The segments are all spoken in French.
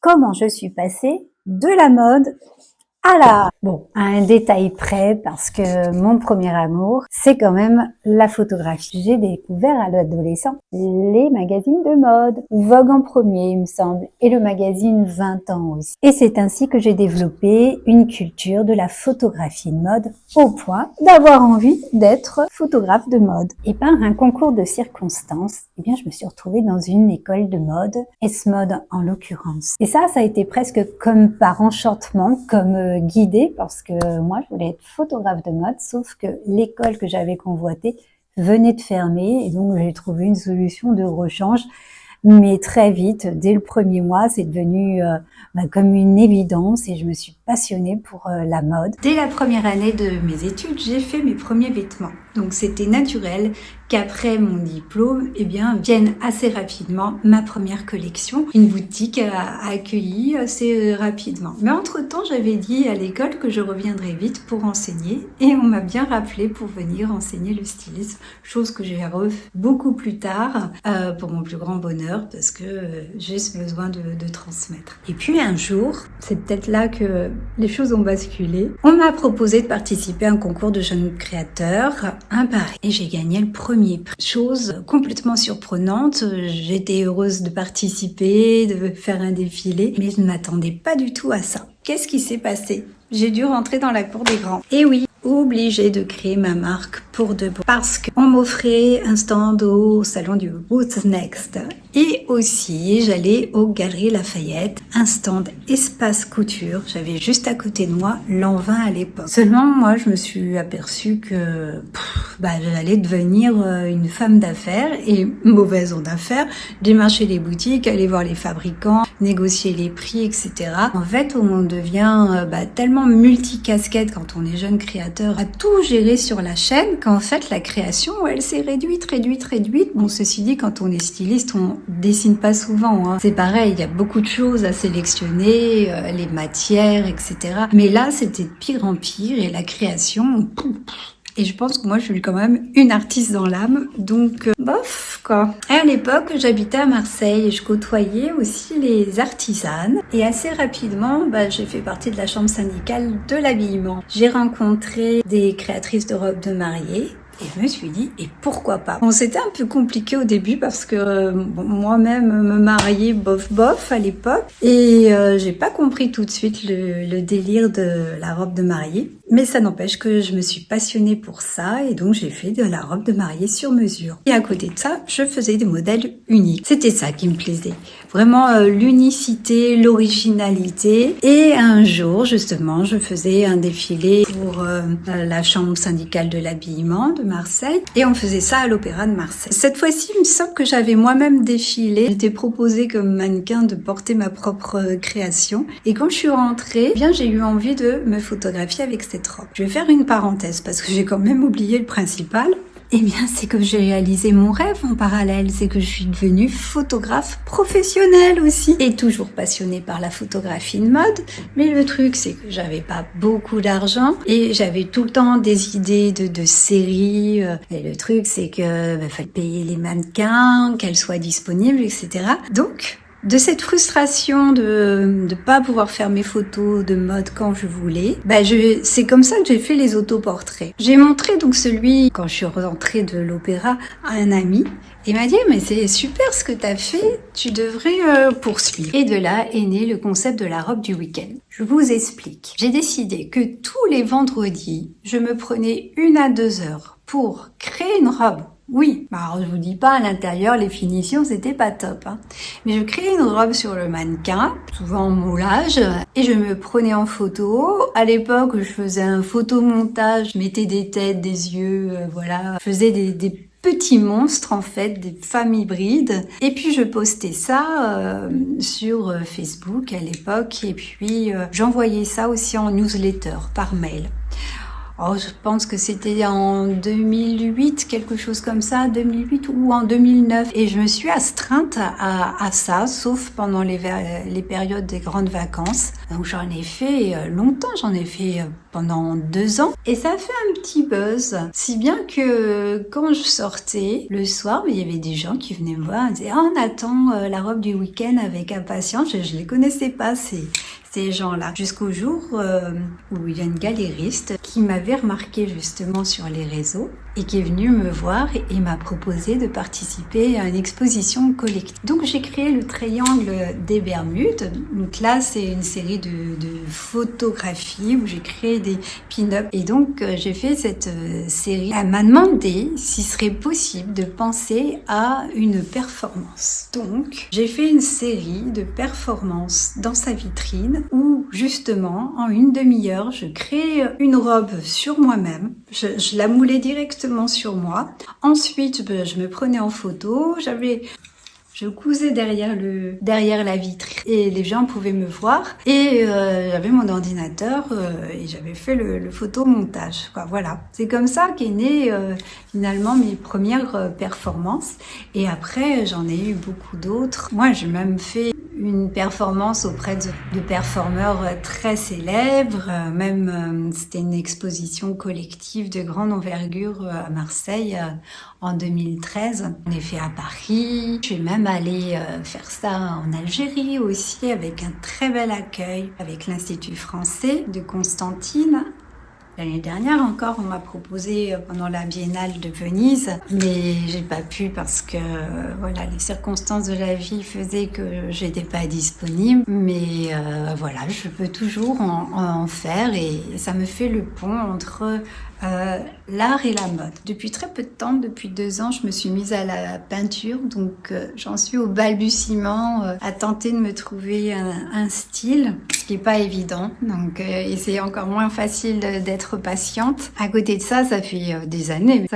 comment je suis passée de la mode à l'art. Bon, à un détail près, parce que mon premier amour, c'est quand même la photographie. J'ai découvert à l'adolescent les magazines de mode, Vogue en premier, il me semble, et le magazine 20 ans aussi. Et c'est ainsi que j'ai développé une culture de la photographie de mode au point d'avoir envie d'être photographe de mode. Et par un concours de circonstances, eh bien, je me suis retrouvée dans une école de mode, S-Mode en l'occurrence. Et ça a été presque comme par enchantement, comme guidée, parce que moi, je voulais être photographe de mode, sauf que l'école que j'avais convoitée venait de fermer, et donc j'ai trouvé une solution de rechange. Mais très vite, dès le premier mois, c'est devenu comme une évidence et je me suis passionnée pour la mode. Dès la première année de mes études, j'ai fait mes premiers vêtements. Donc c'était naturel qu'après mon diplôme, eh bien, vienne assez rapidement ma première collection. Une boutique a accueilli assez rapidement. Mais entre-temps, j'avais dit à l'école que je reviendrais vite pour enseigner et on m'a bien rappelé pour venir enseigner le stylisme, chose que j'ai refait beaucoup plus tard pour mon plus grand bonheur parce que j'ai ce besoin de transmettre. Et puis un jour, c'est peut-être là que les choses ont basculé, on m'a proposé de participer à un concours de jeunes créateurs à Paris et j'ai gagné le premier prix. Chose complètement surprenante, j'étais heureuse de participer, de faire un défilé, mais je ne m'attendais pas du tout à ça. Qu'est-ce qui s'est passé? J'ai dû rentrer dans la cour des grands. Et oui, obligée de créer ma marque pour de bon. Parce qu'on m'offrait un stand au salon du What's Next. Et aussi, j'allais aux Galeries Lafayette, un stand espace couture. J'avais juste à côté de moi Lanvin à l'époque. Seulement, moi, je me suis aperçue que j'allais devenir une femme d'affaires et mauvaise en affaires, démarcher les boutiques, aller voir les fabricants, négocier les prix, etc. En fait, on devient tellement multicasquette quand on est jeune créateur à tout gérer sur la chaîne qu'en fait, la création, elle s'est réduite. Bon, ceci dit, quand on est styliste, on dessine pas souvent. C'est pareil, il y a beaucoup de choses à sélectionner, les matières, etc. Mais là, c'était de pire en pire et la création... Et je pense que moi, je suis quand même une artiste dans l'âme, donc bof, quoi. Et à l'époque, j'habitais à Marseille et je côtoyais aussi les artisanes. Et assez rapidement, j'ai fait partie de la chambre syndicale de l'habillement. J'ai rencontré des créatrices de robes de mariée. Et je me suis dit, et pourquoi pas? Bon, c'était un peu compliqué au début parce que moi-même me marier bof à l'époque. Et j'ai pas compris tout de suite le délire de la robe de mariée. Mais ça n'empêche que je me suis passionnée pour ça et donc j'ai fait de la robe de mariée sur mesure. Et à côté de ça, je faisais des modèles uniques. C'était ça qui me plaisait. Vraiment l'unicité, l'originalité. Et un jour, justement, je faisais un défilé pour la chambre syndicale de l'habillement de Marseille et on faisait ça à l'Opéra de Marseille. Cette fois-ci, il me semble que j'avais moi-même défilé. J'étais proposée comme mannequin de porter ma propre création. Et quand je suis rentrée, j'ai eu envie de me photographier avec cette robe. Je vais faire une parenthèse parce que j'ai quand même oublié le principal. C'est que j'ai réalisé mon rêve en parallèle, c'est que je suis devenue photographe professionnelle aussi et toujours passionnée par la photographie de mode. Mais le truc, c'est que j'avais pas beaucoup d'argent et j'avais tout le temps des idées de séries. Et le truc, c'est que fallait payer les mannequins, qu'elles soient disponibles, etc. Donc, de cette frustration de pas pouvoir faire mes photos de mode quand je voulais, c'est comme ça que j'ai fait les autoportraits. J'ai montré donc celui quand je suis rentrée de l'opéra à un ami. Il m'a dit « mais c'est super ce que t'as fait, tu devrais poursuivre ». Et de là est né le concept de la robe du week-end. Je vous explique. J'ai décidé que tous les vendredis, je me prenais 1 à 2 heures pour créer une robe. Oui, alors je vous dis pas à l'intérieur, les finitions c'était pas top, mais je créais une robe sur le mannequin, souvent en moulage, et je me prenais en photo. À l'époque, je faisais un photomontage, je mettais des têtes, des yeux, je faisais des petits monstres en fait, des femmes hybrides. Et puis je postais ça sur Facebook à l'époque, et puis j'envoyais ça aussi en newsletter par mail. Oh, je pense que c'était en 2008, quelque chose comme ça, 2008 ou en 2009. Et je me suis astreinte à ça, sauf pendant les périodes des grandes vacances. Donc j'en ai fait longtemps, j'en ai fait pendant 2 ans. Et ça a fait un petit buzz. Si bien que quand je sortais le soir, il y avait des gens qui venaient me voir et disaient « Ah, on attend la robe du week-end avec impatience. » Je les connaissais pas, ces gens-là. Jusqu'au jour où il y a une galériste qui m'avait remarqué justement sur les réseaux et qui est venue me voir et m'a proposé de participer à une exposition collective. Donc j'ai créé le Triangle des Bermudes. Donc là, c'est une série de photographies où j'ai créé des pin-up. Et donc j'ai fait cette série. Elle m'a demandé s'il serait possible de penser à une performance. Donc j'ai fait une série de performances dans sa vitrine où justement en une demi-heure je crée une robe sur moi-même, je la moulais directement sur moi, ensuite je me prenais en photo, je cousais derrière la vitre et les gens pouvaient me voir et j'avais mon ordinateur et j'avais fait le photomontage, quoi. Voilà, c'est comme ça qu'est né finalement mes premières performances et après j'en ai eu beaucoup d'autres. Moi j'ai même fait une performance auprès de performeurs très célèbres, c'était une exposition collective de grande envergure à Marseille en 2013. On est fait à Paris, je suis même allée faire ça en Algérie aussi avec un très bel accueil avec l'Institut français de Constantine. L'année dernière encore, on m'a proposé pendant la Biennale de Venise, mais j'ai pas pu parce que voilà, les circonstances de la vie faisaient que j'étais pas disponible. Mais voilà, je peux toujours en faire et ça me fait le pont entre l'art et la mode. Depuis très peu de temps, depuis 2 ans, je me suis mise à la peinture, donc j'en suis au balbutiement à tenter de me trouver un style, ce qui est pas évident. Donc et c'est encore moins facile d'être patiente. À côté de ça, ça fait des années.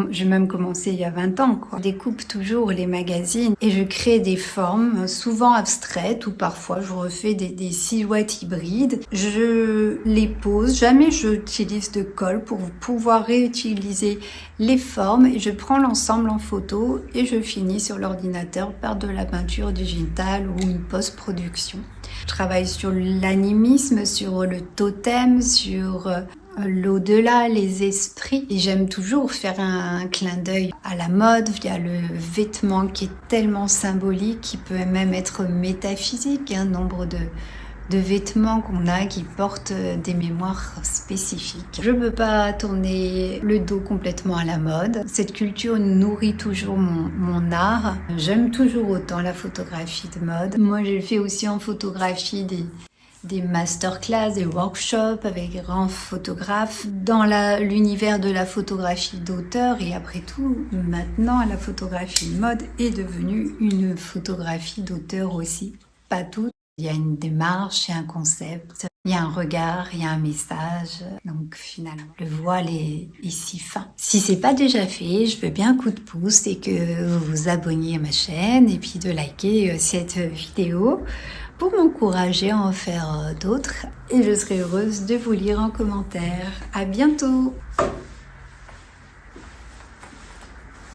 J'ai même commencé il y a 20 ans, quoi. Je découpe toujours les magazines et je crée des formes, souvent abstraites ou parfois je refais des silhouettes hybrides. Je les pose, jamais je utilise de colle pour pouvoir réutiliser les formes et je prends l'ensemble en photo et je finis sur l'ordinateur par de la peinture digitale ou une post-production. Je travaille sur l'animisme, sur le totem, sur l'au-delà, les esprits. Et j'aime toujours faire un clin d'œil à la mode via le vêtement qui est tellement symbolique, qui peut même être métaphysique. Un nombre de vêtements qu'on a qui portent des mémoires spécifiques. Je ne peux pas tourner le dos complètement à la mode. Cette culture nourrit toujours mon art. J'aime toujours autant la photographie de mode. Moi, je fais aussi en photographie des masterclass, des workshops avec des grands photographes dans l'univers de la photographie d'auteur et après tout, maintenant, la photographie de mode est devenue une photographie d'auteur aussi. Pas toute. Il y a une démarche, il y a un concept, il y a un regard, il y a un message. Donc finalement, le voile est si fin. Si c'est pas déjà fait, je veux bien un coup de pouce et que vous vous abonniez à ma chaîne et puis de liker cette vidéo pour m'encourager à en faire d'autres. Et je serai heureuse de vous lire en commentaire. À bientôt!